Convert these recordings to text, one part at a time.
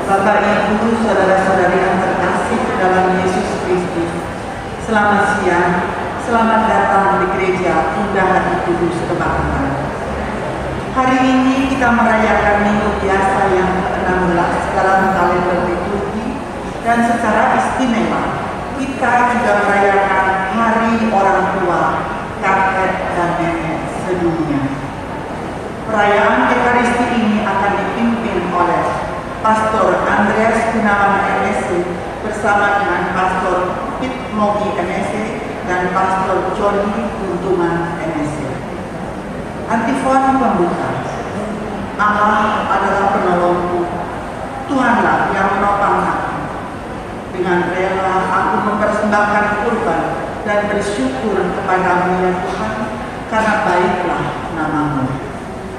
Bapak Ibu, saudara-saudari yang terkasih dalam Yesus Kristus, selamat siang, selamat datang di Gereja Bunda Hati Kudus Kebaktian. Hari ini kita merayakan Minggu Biasa yang ke-16 dalam kalender liturgi, dan secara istimewa kita juga merayakan Hari Orang Tua, Kakek dan Nenek sedunia. Perayaan Ekaristi ini akan dipimpin oleh Pastor Andreas Gunawan MS bersama dengan Pastor Pit Mogi MS dan Pastor Johnny Untungan MS. Antifon pembuka. Allah adalah penolongku, Tuhanlah yang menopang aku. Dengan rela aku mempersembahkan kurban dan bersyukur kepadamu ya Tuhan, karena baiklah namamu.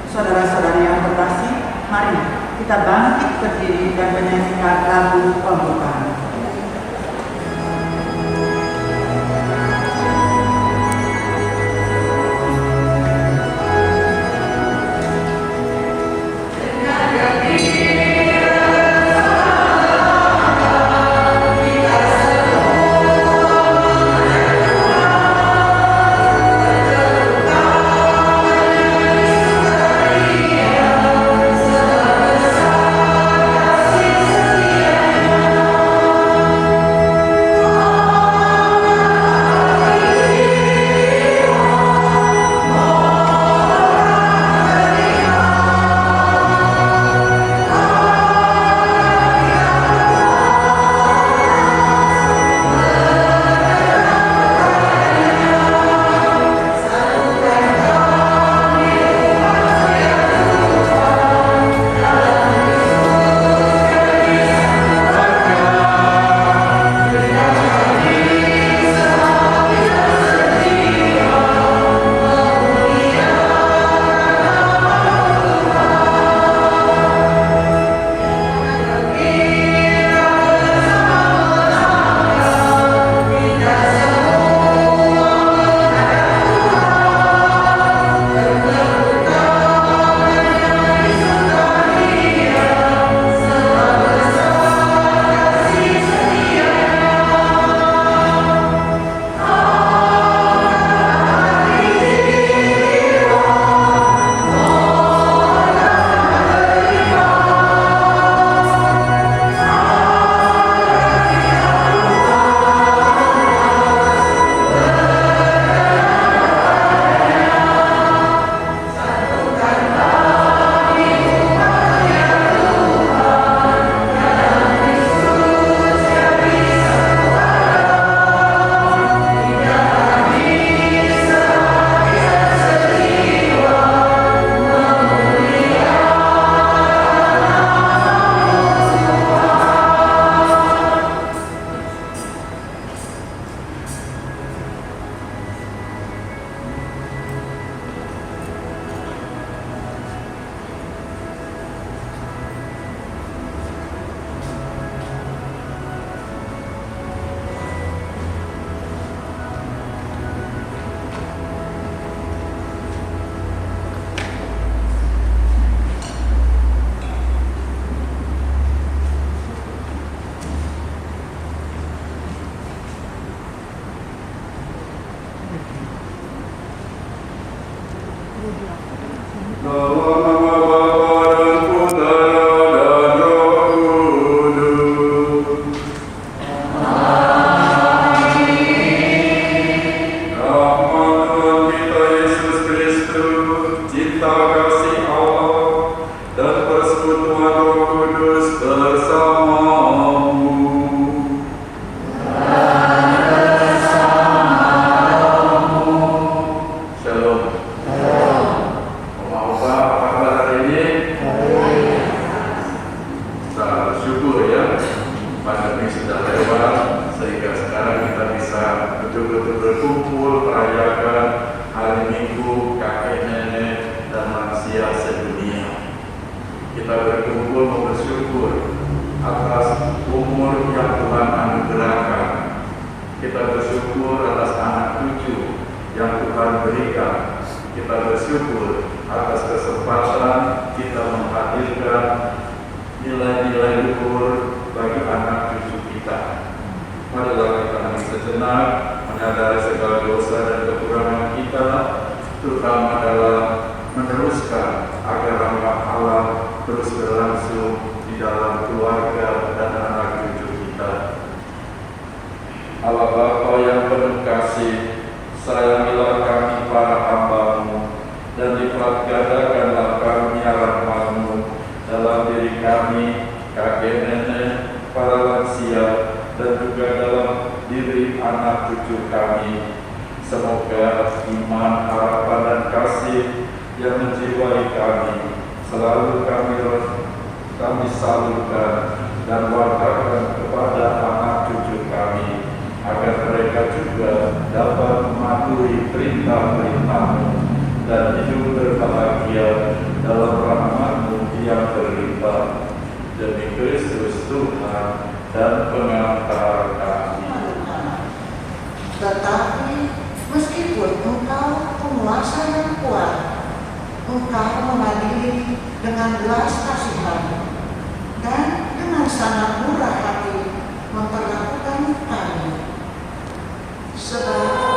Saudara-saudari yang terkasih, mari kita bangkit berdiri dan menyanyikan lagu pembukaan. Kita bersyukur atas kesempatan kita menghadirkan nilai-nilai luhur bagi anak cucu kita. Marilah kita hening sejenak, menyadari segala dosa dan kekurangan kita, terutama dalam meneruskan agar rahmat Allah terus berlangsung di dalam keluarga dan anak cucu kita. Allah Bapa yang penuh kasih, sayangilah kami para hamba-Mu, dan lipat gandakanlah karunia rahmat-Mu dalam diri kami, kakek nenek, para lansia, dan juga dalam diri anak cucu kami. Semoga iman, harapan, dan kasih yang menjiwai kami selalu kami salurkan dan wartakan kepada anak cucu kami, agar mereka juga dapat mematuhi perintah-perintah-Mu dan hidup berbahagia dalam rahmat-Mu yang berlimpah. Demi Kristus Tuhan dan pengantar kami. Tetapi meskipun Engkau penguasa yang kuat, Engkau mengadili dengan belas kasihan dan dengan sangat murah hati memperlakukan kami. Sebab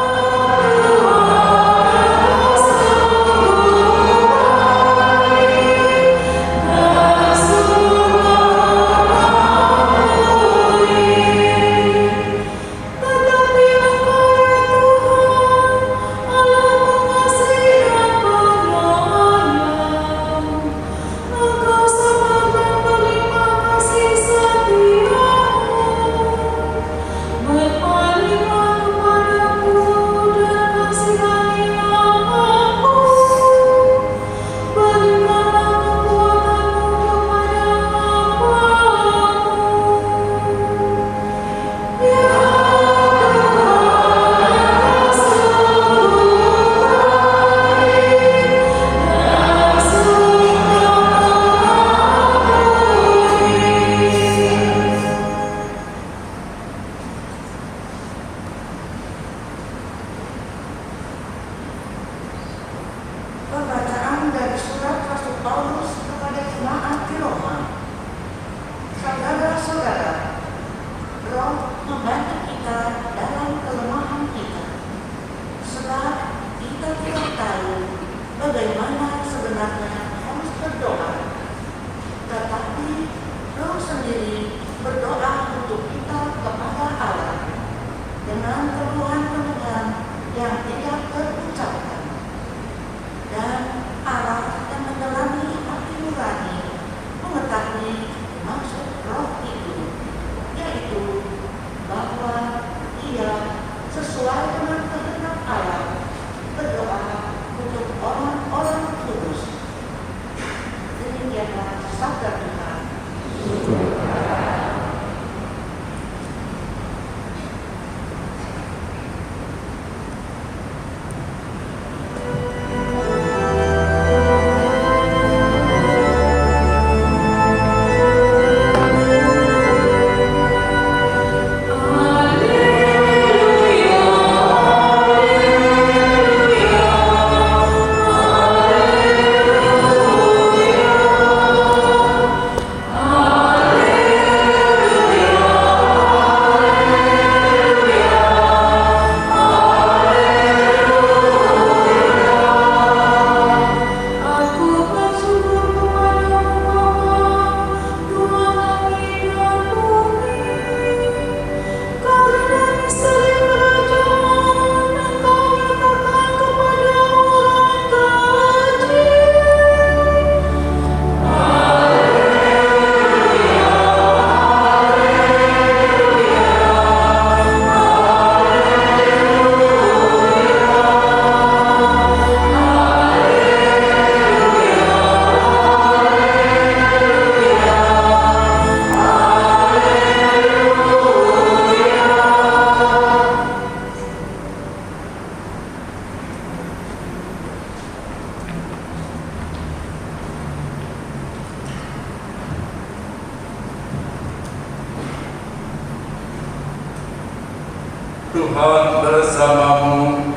Tuhan bersamamu.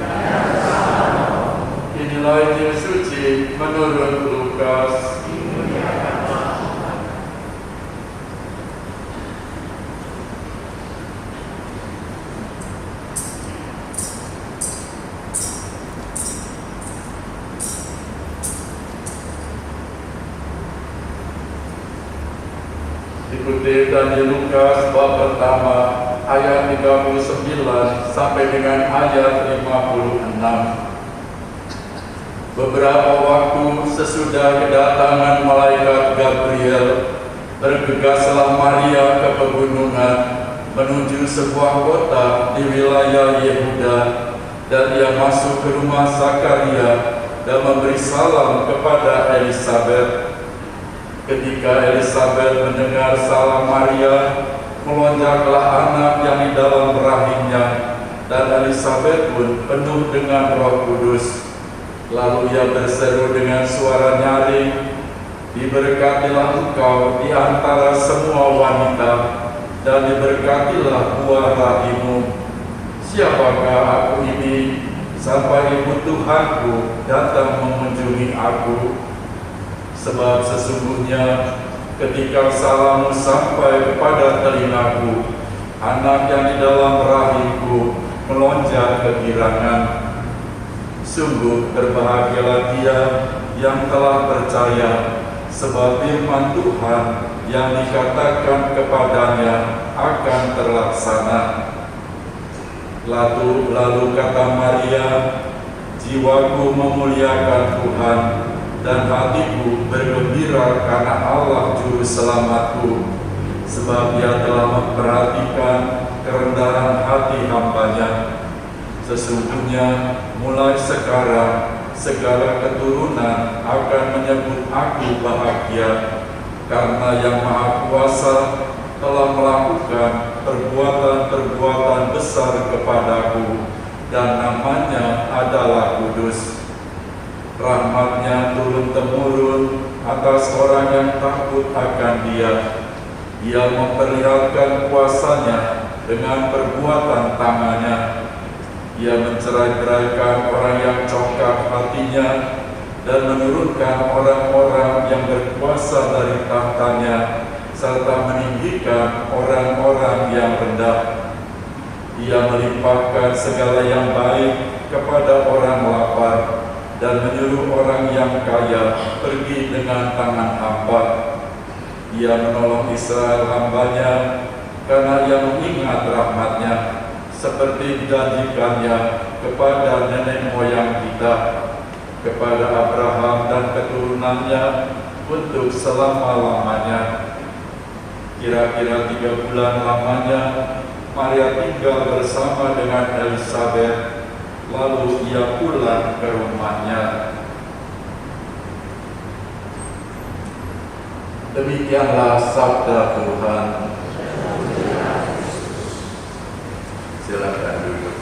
Inilah Injil suci menurut Lukas. Dikutip dari Lukas bab pertama ayat 39 sampai dengan ayat 56. Beberapa waktu sesudah kedatangan malaikat Gabriel, bergegaslah Maria ke pegunungan menuju sebuah kota di wilayah Yehuda, dan ia masuk ke rumah Zakaria dan memberi salam kepada Elisabet. Ketika Elisabet mendengar salam Maria, melonjaklah anak yang di dalam rahimnya, dan Elisabet pun penuh dengan Roh Kudus. Lalu ia berseru dengan suara nyaring, "Diberkatilah engkau di antara semua wanita, dan diberkatilah buah rahimmu. Siapakah aku ini, sampai ibu Tuhanku datang mengunjungi aku? Sebab sesungguhnya ketika salammu sampai kepada telingaku, anak yang di dalam rahimku melonjak kegirangan. Sungguh berbahagialah dia yang telah percaya, sebab firman Tuhan yang dikatakan kepadanya akan terlaksana." Lalu kata Maria, "Jiwaku memuliakan Tuhan, dan hatiku bergembira karena Allah Juru Selamatku, sebab Dia telah memperhatikan kerendahan hati hamba-Nya. Sesungguhnya mulai sekarang segala keturunan akan menyebut aku bahagia, karena Yang Maha Kuasa telah melakukan perbuatan-perbuatan besar kepadaku, dan namanya adalah kudus. Rahmat-Nya turun-temurun atas orang yang takut akan Dia. Dia memperlihatkan kuasa-Nya dengan perbuatan tangan-Nya. Dia mencerai-beraikan orang yang congkak hatinya, dan menurunkan orang-orang yang berkuasa dari tahtanya, serta meninggikan orang-orang yang rendah. Dia melimpahkan segala yang baik kepada orang lapar, dan menyuruh orang yang kaya pergi dengan tangan hampa. Dia menolong Israel hamba-Nya, karena Ia mengingat rahmat-Nya, seperti dijanjikannya kepada nenek moyang kita, kepada Abraham dan keturunannya untuk selama-lamanya. Kira-kira 3 bulan lamanya, Maria tinggal bersama dengan Elisabet, lalu ia pulang ke rumahnya. Demikianlah sabda Tuhan. Silakan duduk.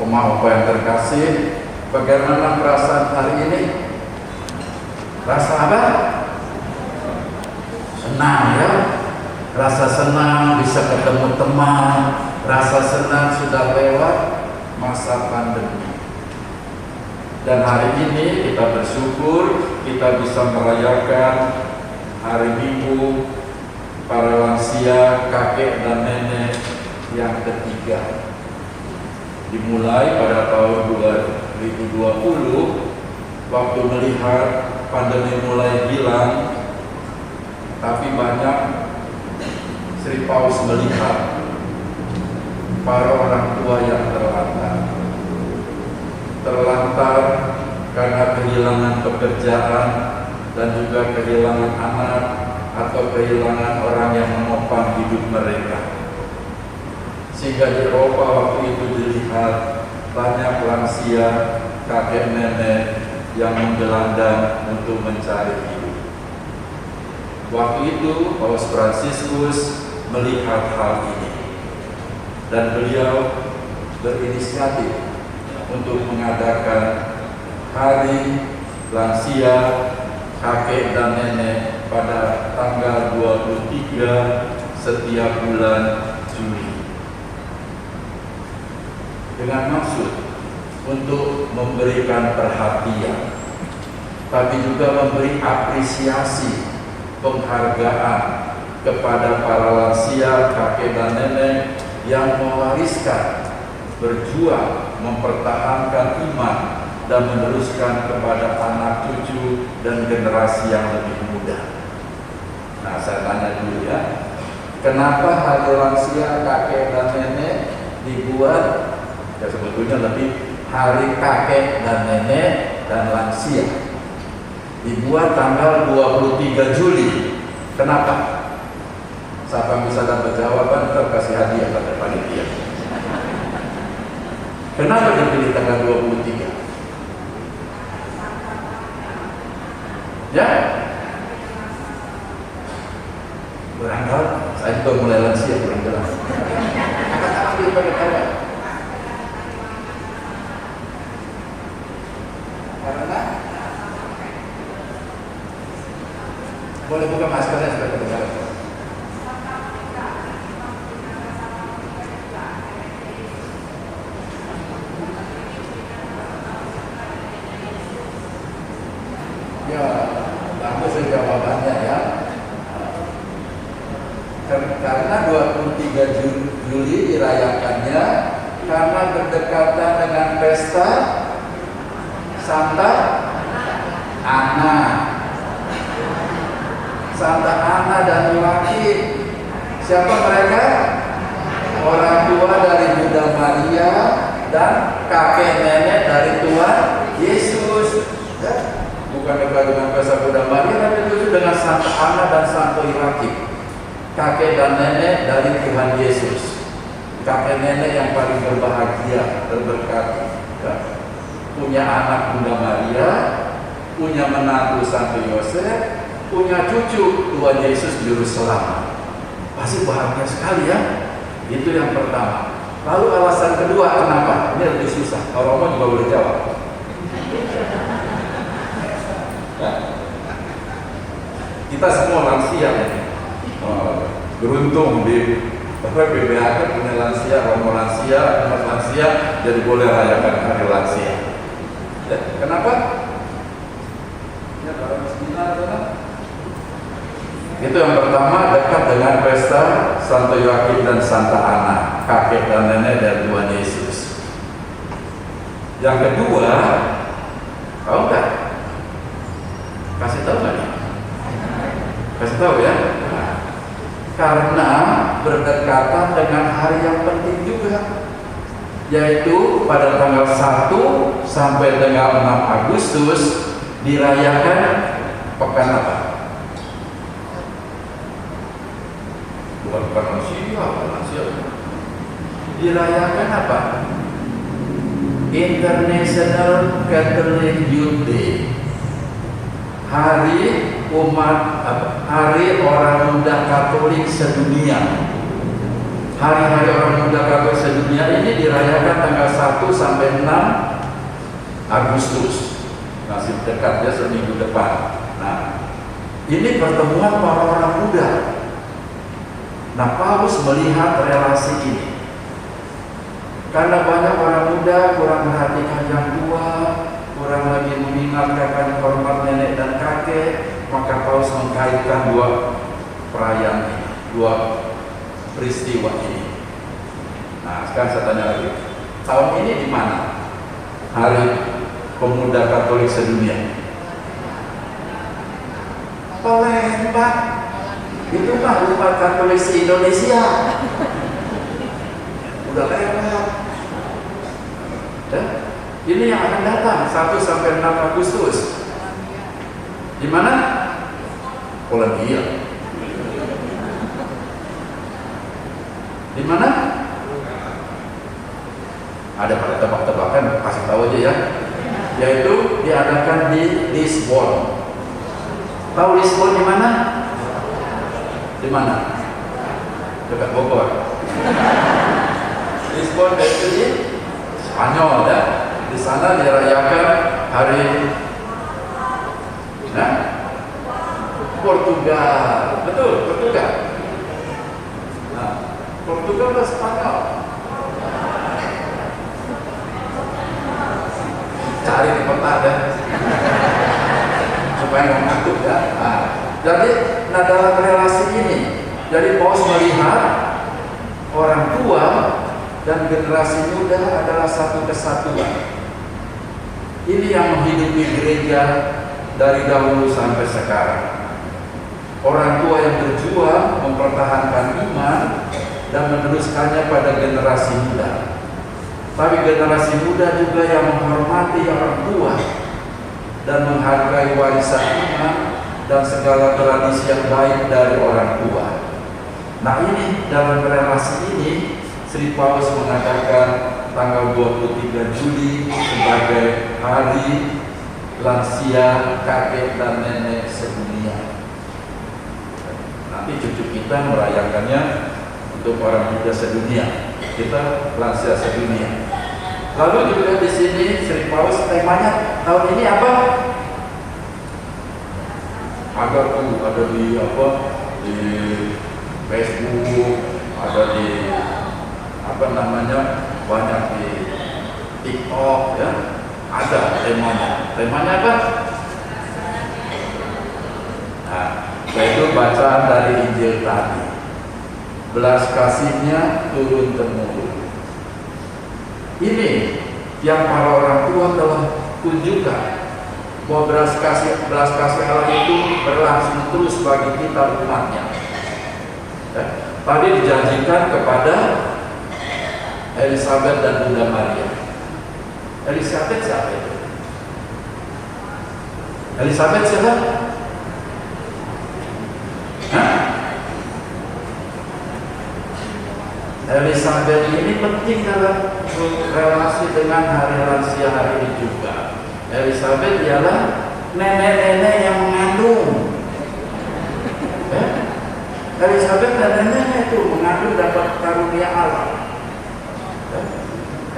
Apa yang terkasih, bagaimana perasaan hari ini? Rasa apa? Senang ya? Rasa senang bisa ketemu teman, rasa senang sudah lewat masa pandemi. Dan hari ini kita bersyukur kita bisa merayakan hari Minggu para lansia, kakek dan nenek yang ketiga. Dimulai pada tahun 2020, waktu melihat pandemi mulai hilang, tapi banyak Sri Paus melihat para orang tua yang terlantar karena kehilangan pekerjaan dan juga kehilangan anak atau kehilangan orang yang menopang hidup mereka. Sehingga di Eropa waktu itu dilihat banyak lansia, kakek nenek yang menggelandang untuk mencari hidup. Waktu itu Paus Fransiskus melihat hal ini, dan beliau berinisiatif untuk mengadakan hari lansia, kakek dan nenek pada tanggal 23 setiap bulan Juli, dengan maksud untuk memberikan perhatian, tapi juga memberi apresiasi, penghargaan kepada para lansia, kakek dan nenek yang mewariskan, berjuang, mempertahankan iman dan meneruskan kepada anak cucu dan generasi yang lebih muda. Nah, saya tanya dulu ya, kenapa hari lansia, kakek dan nenek dibuat? Ya sebetulnya lebih hari kakek dan nenek dan lansia dibuat tanggal 23 Juli. Kenapa? Siapa bisa dapat jawaban, terkasih hadiah pada panitia. Kenapa dipilih tanggal 23? Ya, barangkali saya juga mulai lansia, kurang jelas. Ambil pakai kawan. Karena boleh buka maskernya supaya kedengaran. Ya, bagus jawabannya ya. Karena 23 Juli dirayakannya karena berdekatan dengan pesta Santa Ana. Santa Ana dan Joakim. Siapa mereka? Orang tua dari Bunda Maria dan kakek nenek dari Tuhan Yesus. Bukan dengan pesta Bunda Maria, tapi itu dengan Santa Ana dan Santo Joakim. Kakek dan nenek dari Tuhan Yesus. Kakek nenek yang paling berbahagia, berberkati. Punya anak Bunda Maria, punya menantu Santo Yosef, punya cucu Tuhan Yesus Juru Selamat. Pasti bahagia sekali ya. Itu yang pertama. Lalu alasan kedua kenapa? Ini lebih susah. Romo juga boleh jawab. Kita semua lansia ya. Beruntung di PBH punya lansia, Romo lansia, umat lansia, jadi boleh rayakan hari lansia. Ya, kenapa? Ya, itu yang pertama, dekat dengan pesta Santo Joakim dan Santa Ana, kakek dan nenek dari Tuhan Yesus. Yang kedua, tahu nggak? Kasih tahu nggak? Kasih tahu ya. Karena berdekatan dengan hari yang penting juga, yaitu pada tanggal 1 sampai dengan 6 Agustus dirayakan pekan apa? Bukan pekan lansia. Dirayakan apa? International Catholic Youth Day. Hari orang muda Katolik sedunia. Hari-hari orang muda Katolik sedunia ini dirayakan tanggal 1 sampai 6 Agustus. Masih dekatnya seminggu depan. Nah, ini pertemuan para orang muda. Nah, Paulus melihat relasi ini. Karena banyak orang muda kurang perhatikan yang tua, kurang lagi mengingatkan hormat nenek dan kakek, maka Paulus mengkaitkan dua perayaan ini, dua peristiwa ini. Nah, sekarang saya tanya lagi, tahun ini di mana Hari Pemuda Katolik Sedunia? Palembang. Itu mah umat Katolik se-Indonesia. Udah lewat. Ini yang akan datang 1 sampai 6 Agustus. Di mana? Polandia. Di mana? Ada pada tebak-tebakan, kasih tahu aja ya. Yaitu diadakan di Lisbon. Tahu Lisbon di mana? Di mana? Dekat Bogor. Lisbon itu di Spanyol ya. Di sana dirayakan hari Portugal. Betul, Portugal. Nah, Portugal dan Spanyol. Cari di peta deh. Supaya nggak ngantuk ya. Nah, jadi dalam relasi ini, jadi Paulus melihat orang tua dan generasi muda adalah satu kesatuan. Ini yang menghidupi gereja dari dahulu sampai sekarang. Orang tua yang berjuang mempertahankan iman dan meneruskannya pada generasi muda. Tapi generasi muda juga yang menghormati orang tua dan menghargai warisan iman dan segala tradisi yang baik dari orang tua. Nah, ini dalam relasi ini Sri Paulus mengatakan tanggal 23 Juli sebagai hari lansia, kakek dan nenek sedunia. Nanti cucu kita merayakannya untuk orang muda sedunia, kita lansia sedunia. Lalu juga di sini Sri Paulus temanya tahun ini apa? Ada di Facebook, ada di banyak di TikTok ya. Ada temanya. Temanya apa? Nah, yaitu bacaan dari Injil tadi. Belas kasihnya turun temurun. Ini yang para orang tua telah tunjukkan bahwa belas kasih Allah itu berlangsung terus bagi kita umatnya. Ya. Tadi dijanjikan kepada Elizabeth dan Bunda Maria. Elizabeth siapa itu? Elizabeth siapa? Hah? Elizabeth ini penting dalam relasi dengan hari lansia hari ini juga. Elizabeth ialah nenek-nenek yang mengandung. Elizabeth dan neneknya itu mengandung dapat karunia Allah.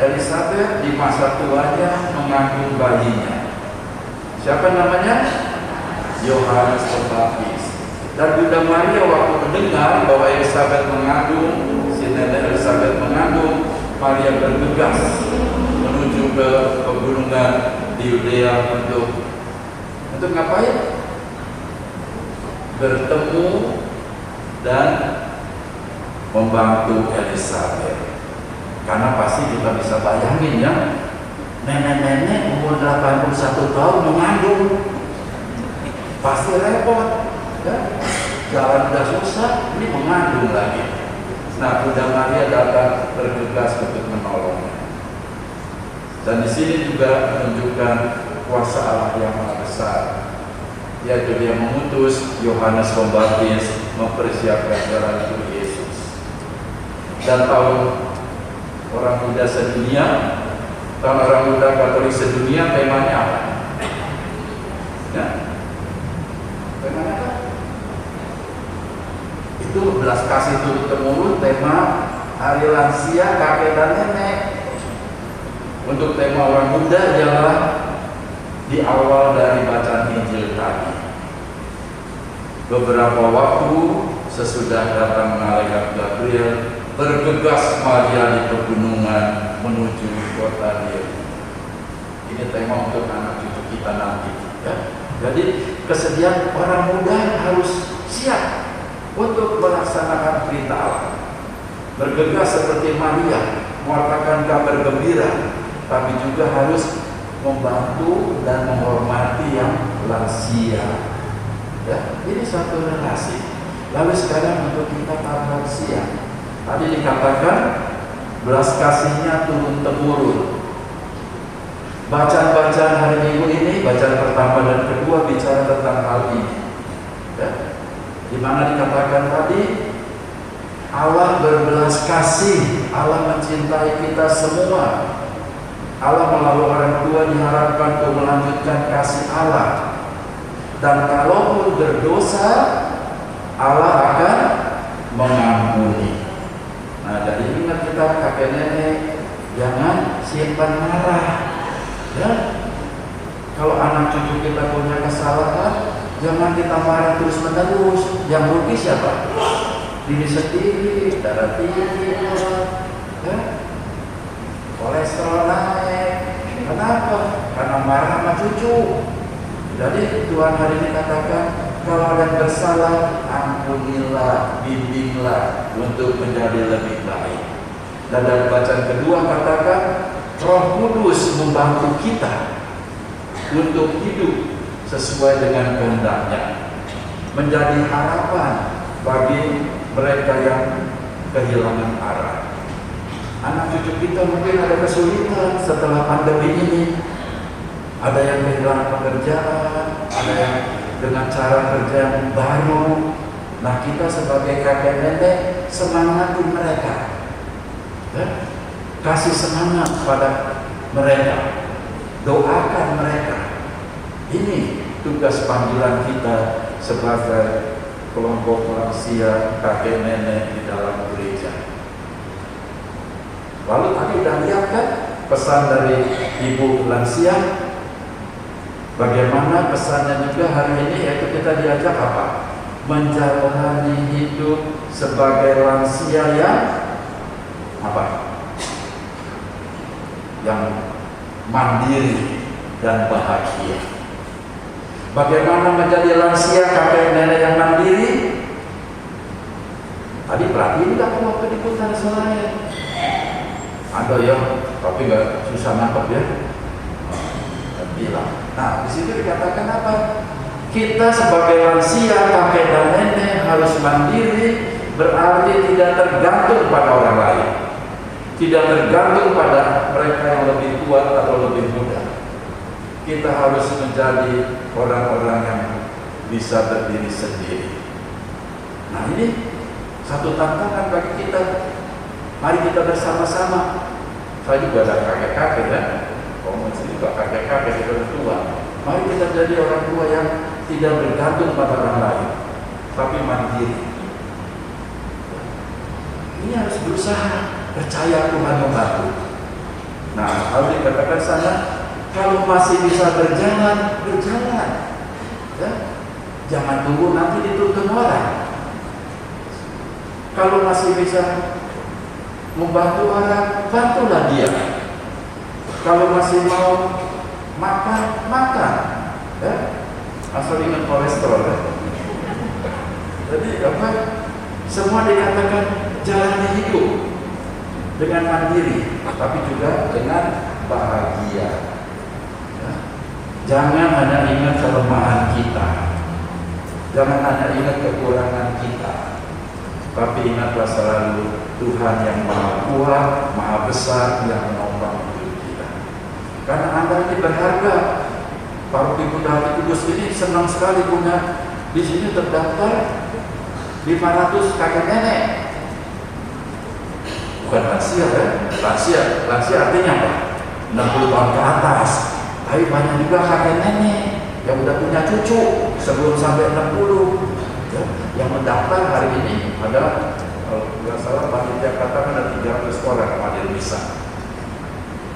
Elizabeth di masa tuanya mengandung bayinya. Siapa namanya? Yohanes Pembaptis. Dan Bunda Maria waktu mendengar bahwa Elizabeth mengandung, si nenek Elizabeth mengandung, Maria bergegas menuju ke pegunungan di Yudea untuk ngapain? Bertemu dan membantu Elizabeth. Karena pasti kita bisa bayangin ya, nenek-nenek umur 81 tahun mengandung, pasti repot ya? Jalan udah susah, ini mengandung lagi. Nah, Bunda Maria datang bergegas untuk menolongnya. Dan di sini juga menunjukkan kuasa Allah yang maha besar, yaitu Dia mengutus Yohanes Pembaptis mempersiapkan jalan untuk Yesus. Dan tahun orang muda sedunia, tahun orang muda Katolik sedunia, temanya apa? Ya? Temanya apa? Itu belas kasih turun temurun, tema hari lansia, kakek dan nenek. Untuk tema orang muda ialah di awal dari bacaan Injil tadi. Beberapa waktu sesudah datang malaikat Gabriel, bergegas Maria di pegunungan menuju kota Dia. Ini tema untuk anak cucu kita nanti. Ya? Jadi kesediaan orang muda harus siap untuk melaksanakan perintah Allah. Bergegas seperti Maria, mewartakan kabar gembira, tapi juga harus membantu dan menghormati yang lansia. Ya, ini satu relasi. Lalu sekarang untuk kita para lansia, tadi dikatakan belas kasihnya turun temurun. Bacaan-bacaan hari Minggu ini, bacaan pertama dan kedua bicara tentang hal ini. Ya, di mana dikatakan tadi Allah berbelas kasih, Allah mencintai kita semua. Allah melalui orang tua diharapkan untuk melanjutkan kasih Allah. Dan kalaupun berdosa, Allah akan mengampuni. Nah, jadi ingat kita kakek nenek, jangan simpan marah. Ya, kalau anak cucu kita punya kesalahan, jangan kita marah terus menerus. Yang rugi siapa? Diri sendiri, darah tinggi, ya, kolesterol naik. Kenapa? Karena marah sama cucu. Jadi Tuhan hari ini katakan, kalau ada yang bersalah, ampunilah, bimbinglah untuk menjadi lebih baik. Dan dari bacaan kedua katakan, Roh Kudus membantu kita untuk hidup sesuai dengan kehendaknya, menjadi harapan bagi mereka yang kehilangan arah. Anak cucu kita mungkin ada kesulitan setelah pandemi ini. Ada yang kehilangan pekerjaan, ada yang dengan cara kerja yang baru. Nah, kita sebagai kakek nenek semangati mereka, ya? Kasih semangat pada mereka, doakan mereka. Ini tugas panggilan kita sebagai kelompok lansia kakek nenek di dalam gereja. Lalu tadi udah lihat kan pesan dari ibu lansia. Bagaimana pesannya juga hari ini, yaitu kita diajak apa? Menjalani hidup sebagai lansia yang apa? Yang mandiri dan bahagia. Bagaimana menjadi lansia kakek nenek yang mandiri? Tadi perhatiin gak waktu diputar suaranya? Ada yang tapi nggak susah nangkep ya. Bilang. Nah, di situ dikatakan apa? Kita sebagai lansia, kakek dan nenek harus mandiri, berarti tidak tergantung pada orang lain, tidak tergantung pada mereka yang lebih tua atau lebih muda. Kita harus menjadi orang-orang yang bisa berdiri sendiri. Nah, ini satu tantangan bagi kita. Mari kita bersama-sama. Saya juga ada kakek-kakek ya. Komunitas juga kakek-kakek kita tua. Mari kita jadi orang tua yang tidak bergantung pada orang lain, tapi mandiri. Ini harus berusaha, percaya Tuhan membantu. Nah, kalau dikatakan sana, kalau masih bisa berjalan, berjalan. Ya? Jangan tunggu nanti dituntun orang. Kalau masih bisa membantu orang, bantulah dia. Kalau masih mau makan, makan. Ya? Asal ingat kolesterol. Ya? Jadi apa? Semua dikatakan jalani hidup dengan mandiri, tapi juga dengan bahagia. Ya? Jangan hanya ingat kelemahan kita, jangan hanya ingat kekurangan kita, tapi ingatlah selalu Tuhan yang Maha Kuat, Maha Besar yang menopang hidup kita. Karena Anda ini berharga. Para Ibu Hati Kudus ini senang sekali punya di sini terdaftar 500 kakek nenek. Bukan lansia ya, lansia artinya apa? 60 tahun ke atas. Tapi banyak juga kakek nenek yang udah punya cucu sebelum sampai 60. Ya, yang mendaftar hari ini ada, kalau tidak salah panitia katakan ada 300 orang hadir misa.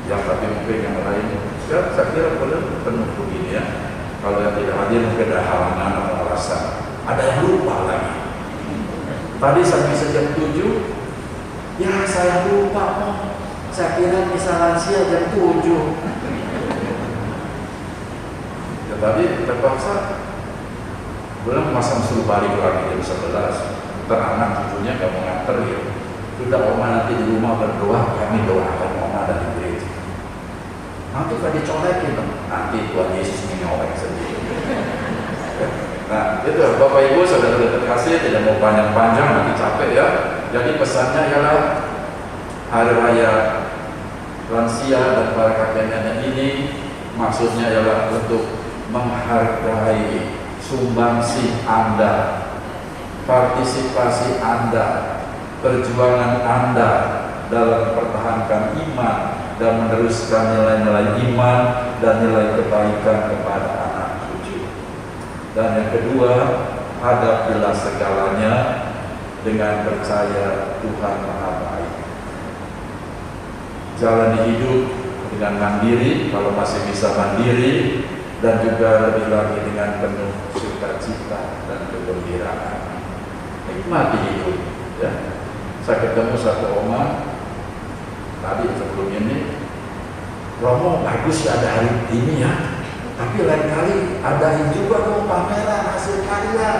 Yang tapi mungkin yang lain, saya kira boleh penuh begini ya. Kalau yang tidak hadir mungkin ada halangan atau alasan. Ada yang lupa lagi. Tadi sampai jam 7, ya saya lupa kok. Saya kira misa lansia jam 7. Ya tadi terpaksa belum masang suruh balik lagi jam 11. Teranak cucunya gak mau nganter ya. Sudah oma nanti di rumah berdoa, kami doakan oma dari gereja. Nanti gak dicolekin, nanti Tuhan Yesus menyolek sendiri. Nah itu Bapak Ibu saudara terkasih, tidak mau panjang-panjang nanti capek ya. Jadi pesannya ialah hari raya lansia dan para kakek nenek ini maksudnya ialah untuk menghargai sumbangsi Anda, partisipasi Anda, perjuangan Anda dalam mempertahankan iman dan meneruskan nilai-nilai iman dan nilai kebaikan kepada anak cucu. Dan yang kedua, hadapilah segalanya dengan percaya Tuhan Maha Baik. Jalani hidup dengan mandiri, kalau masih bisa mandiri, dan juga lebih lagi dengan penuh sukacita dan kegembiraan. Nikmati hidup. Ya. Saya ketemu satu oma tadi sebelum ini, Romo bagus ya ada hari ini ya, tapi lain kali adain juga dong pameran hasil karya.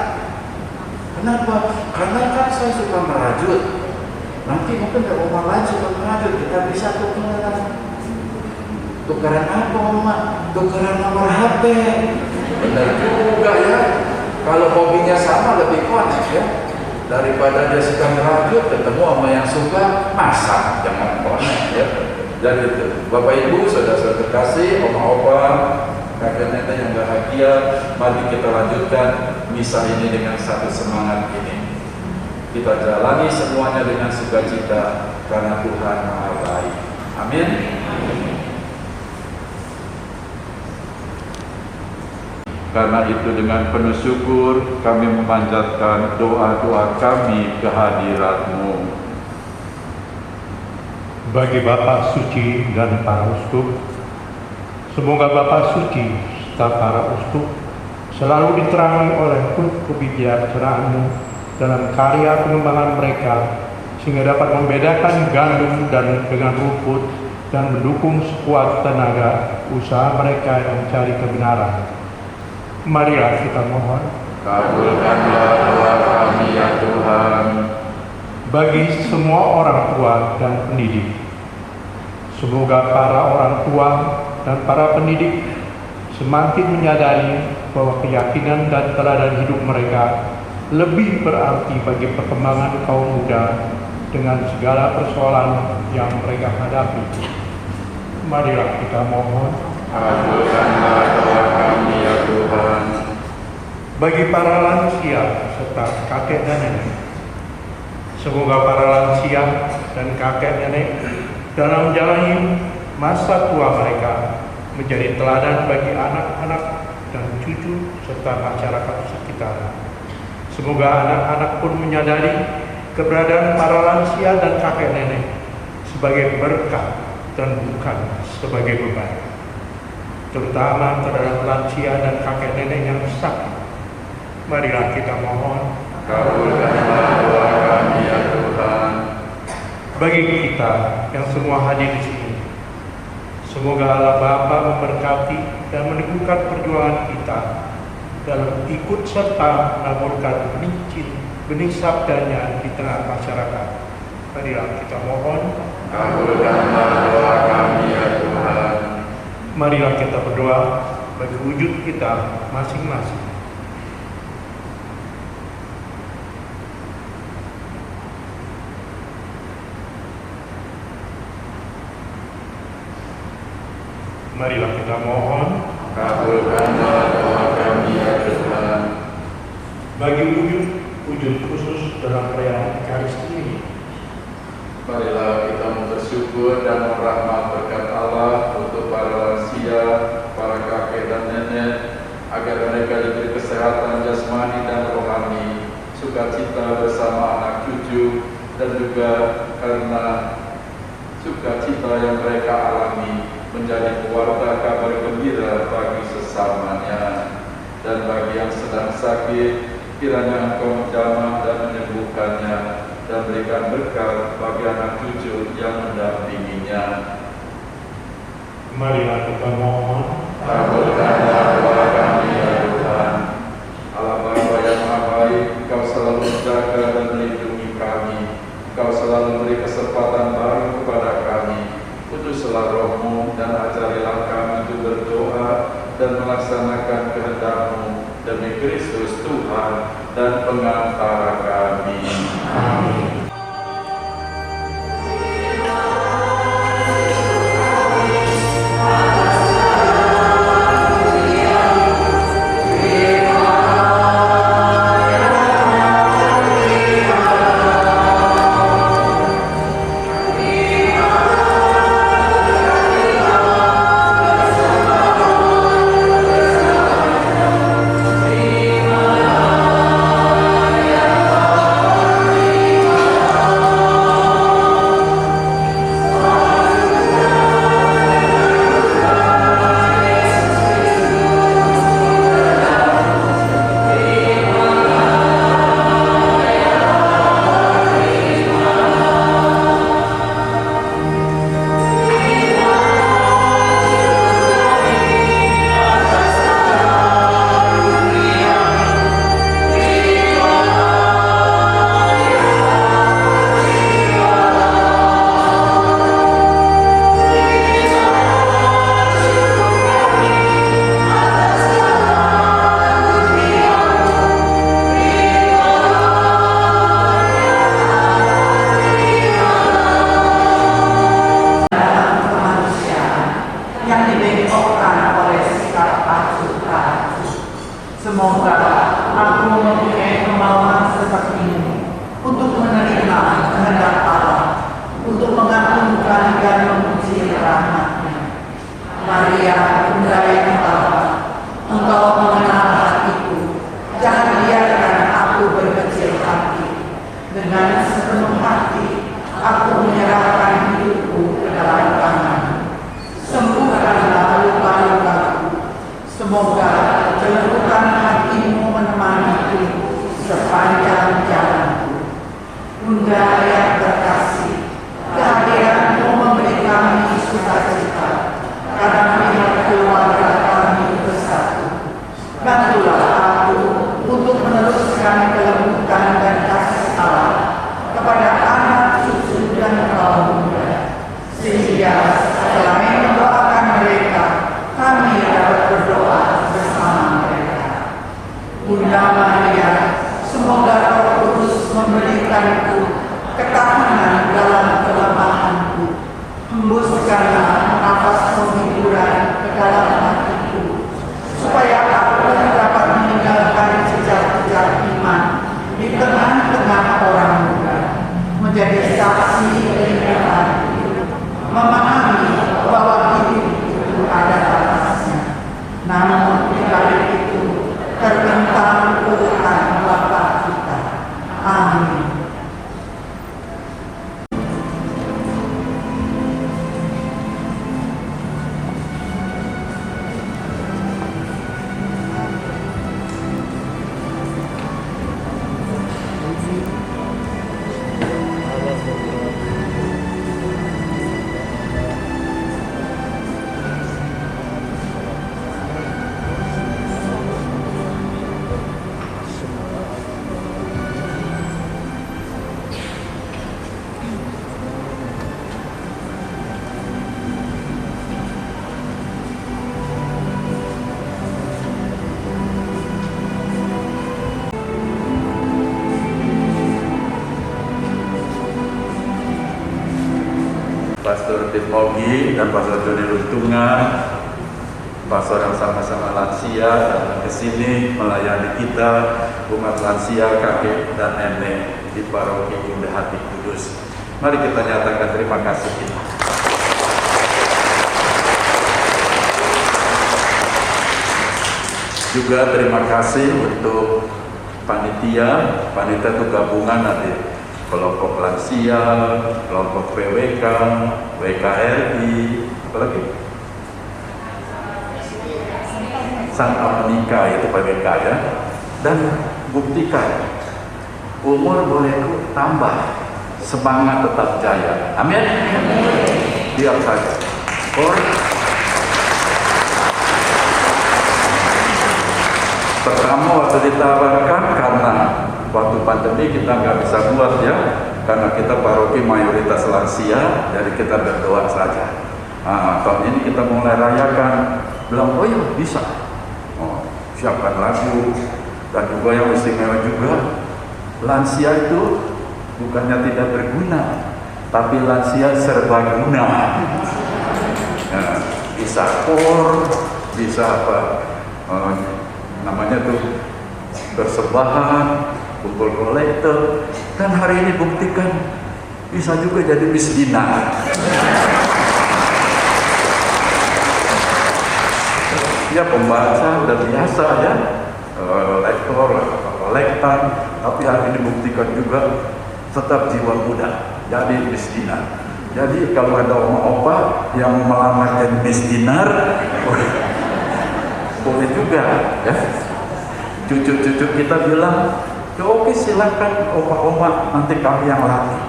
Kenapa? Karena kan saya suka merajut. Nanti mungkin ada oma lain suka merajut, kita bisa tuh pameran. Tukeran apa Mama? Tukeran nomor HP. Benar juga ya. Kalau hobinya sama lebih connect ya. Daripada dia suka ngerajut ketemu sama yang suka masak, jangan connect ya. Jadi Bapak Ibu, saudara-saudara terkasih, oma-opa, kakek nenek yang bahagia, mari kita lanjutkan misa ini dengan satu semangat ini. Kita jalani semuanya dengan sukacita karena Tuhan Maha Baik. Amin. Karena itu dengan penuh syukur kami memanjatkan doa-doa kami ke hadirat-Mu. Bagi Bapak Suci dan para uskup, semoga Bapak Suci serta para uskup selalu diterangi oleh kebijaksanaan-Mu dalam karya pengembangan mereka, sehingga dapat membedakan gandum dan dengan rumput dan mendukung sekuat tenaga usaha mereka yang mencari kebenaran. Marilah kita mohon. Kabulkanlah doa kami ya Tuhan. Bagi semua orang tua dan pendidik, semoga para orang tua dan para pendidik semakin menyadari bahwa keyakinan dan teladan hidup mereka lebih berarti bagi perkembangan kaum muda dengan segala persoalan yang mereka hadapi. Marilah kita mohon. Kabulkanlah doa kami ya Tuhan. Bagi para lansia serta kakek dan nenek, semoga para lansia dan kakek nenek dalam menjalani masa tua mereka menjadi teladan bagi anak-anak dan cucu serta masyarakat sekitar. Semoga anak-anak pun menyadari keberadaan para lansia dan kakek nenek sebagai berkat dan bukan sebagai beban, terutama terhadap lansia dan kakek nenek yang sakit. Marilah kita mohon. Kabulkanlah doa kami ya Tuhan. Bagi kita yang semua hadir di sini, semoga Allah Bapa memberkati dan meneguhkan perjuangan kita dalam ikut serta menaburkan benih sabdanya di tengah masyarakat. Marilah kita mohon. Kabulkanlah doa kami ya Tuhan. Marilah kita berdoa bagi wujud kita masing-masing. Marilah kita mohon. Kabulkanlah doa kami ya Tuhan. Bagi wujud khusus dalam perayaan Ekaristi ini, Marilah kita bersyukur dan merahmat berkat Allah untuk para lansia, para kakek dan nenek, agar mereka diberi kesehatan jasmani dan rohani, sukacita bersama anak cucu, dan juga karena sukacita yang mereka alami menjadi keluarga kabar gembira bagi sesamanya. Dan bagi yang sedang sakit, kiranya Engkau menjamah dan menyembuhkannya, dan berikan berkat bagi anak cucu yang mendampinginya. marilah kita mohon. Kabulkanlah doa kami ya Tuhan. Allah Bapa yang Maha Baik, Engkau selalu menjaga dan melindungi kami. Engkau selalu memberi kesempatan baru kepada kami. Kuduslah Roh-Mu dan ajarilah kami untuk berdoa dan melaksanakan kehendak-Mu demi Kristus Tuhan dan pengantara kami. Amin. Semoga aku mempunyai kemauan sepertimu untuk menerima kehendak Allah, untuk mengagungkan dan memuji rahmat-Nya. Maria, Bunda yang utama, Engkau mengenal hatiku, jangan biarkan aku berkecil hati. Dengan sepenuh hati, aku menyerahkan hidupku ke dalam tangan-Mu. Sembuhkanlah luka-lukaku. Semoga celupkan hati-Mu menemaniku sepanjang jalanku. Bunda yang terkasih, kehadiran-Mu memberi kami sukacita karena melihat keluarga kami bersatu. Bantulah aku untuk meneruskan kelembutan dan kasih Allah kepada anak, cucu, dan kaum muda, sehingga selain mendoakan mereka, kami dapat berdoa bersama mereka. Bunda Maria, semoga Roh Kudus memberikanku ketahanan dalam kelemahanku. Hembuskanlah nafas penghiburan ke dalam hatiku, supaya aku dapat meninggalkan jejak-jejak iman di tengah-tengah orang muda, menjadi saksi kehidupan, memahami bahwa hidup itu ada batasnya. Namun di balik itu terbentang Tuhan Bapa kita. Amin. Pastor Tim Mogi dan Pastor Joni Luntungan, pastor yang sama-sama lansia datang ke sini melayani kita umat lansia, kakek dan nenek di Paroki Bunda Hati Kudus. Mari kita nyatakan terima kasih kita. Juga terima kasih untuk panitia itu gabungan nanti kelompok lansia, kelompok PWK, WKRI, apa lagi? Santa Menika itu PWK ya. Dan buktikan umur boleh tambah, semangat tetap jaya. Amin. Diam saja. Pertama waktu ditawarkan karena waktu pandemi kita nggak bisa buat ya, karena kita paroki mayoritas lansia, jadi kita berdoa saja. Tahun ini kita mulai rayakan, bilang oh ya bisa, siapkan lagu, dan juga yang istimewa juga, lansia itu bukannya tidak berguna, tapi lansia serbaguna. Bisa bisa apa, namanya tuh bersembahan, kumpul kolektor, dan hari ini buktikan bisa juga jadi misdinar. Ya pembaca udah biasa ya, lektor, kolektan, tapi hari ini buktikan juga tetap jiwa muda, jadi misdinar. Jadi kalau ada oma-opa yang melamar jadi misdinar, boleh juga ya. Cucu-cucu kita bilang, ya oke silakan oma-oma, nanti kami yang latih.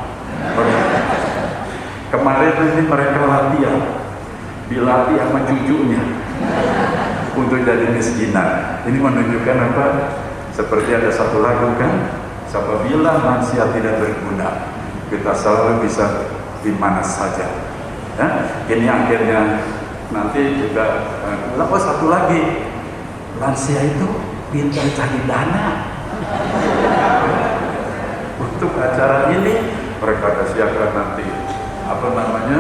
Kemarin ini mereka latihan, dilatih sama cucunya untuk jadi misdinar. Ini menunjukkan apa? Seperti ada satu lagu kan, siapa bilang lansia tidak berguna, kita selalu bisa di mana saja. Ya? Ini akhirnya nanti juga oh satu lagi, lansia itu pintar cari dana. Untuk acara ini mereka ada siapkan nanti apa namanya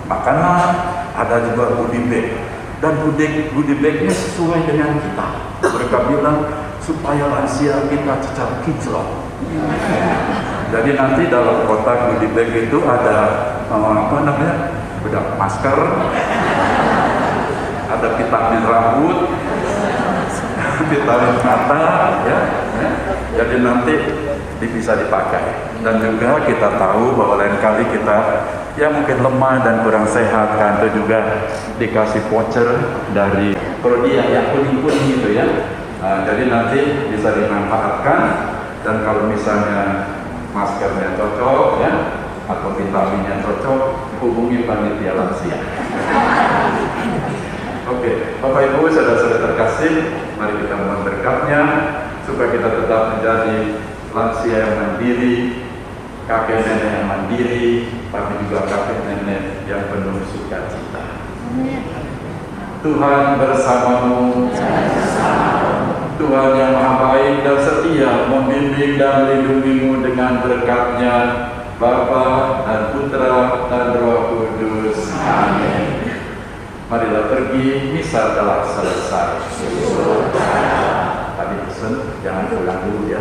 makanan, ada juga goodie bag. dan goodie bagnya sesuai dengan kita. Mereka bilang supaya lansia kita cecar kinclong. Jadi nanti dalam kotak goodie bag itu ada bedak masker, ada vitamin rambut, vitamin mata, ya. Jadi nanti bisa dipakai. Dan juga kita tahu bahwa lain kali kita yang mungkin lemah dan kurang sehat kan, itu juga dikasih voucher dari Prodi yang kuning-kuning gitu ya. Nah, jadi nanti bisa dimanfaatkan, dan kalau misalnya maskernya cocok ya, atau vitaminnya cocok, hubungi panitia lansia. Oke, Bapak Ibu, saudara-saudara terkasih, mari kita mohon berkatnya supaya kita tetap menjadi lansia yang mandiri, kakek nenek yang mandiri, tapi juga kakek nenek yang penuh sukacita. Tuhan bersamamu. Tuhan yang Maha Baik dan setia membimbing dan melindungimu dengan berkat-Nya, Bapa dan Putra dan Roh Kudus. Amin. Marilah pergi, misa telah selesai. Tadi pesan jangan pulang dulu ya.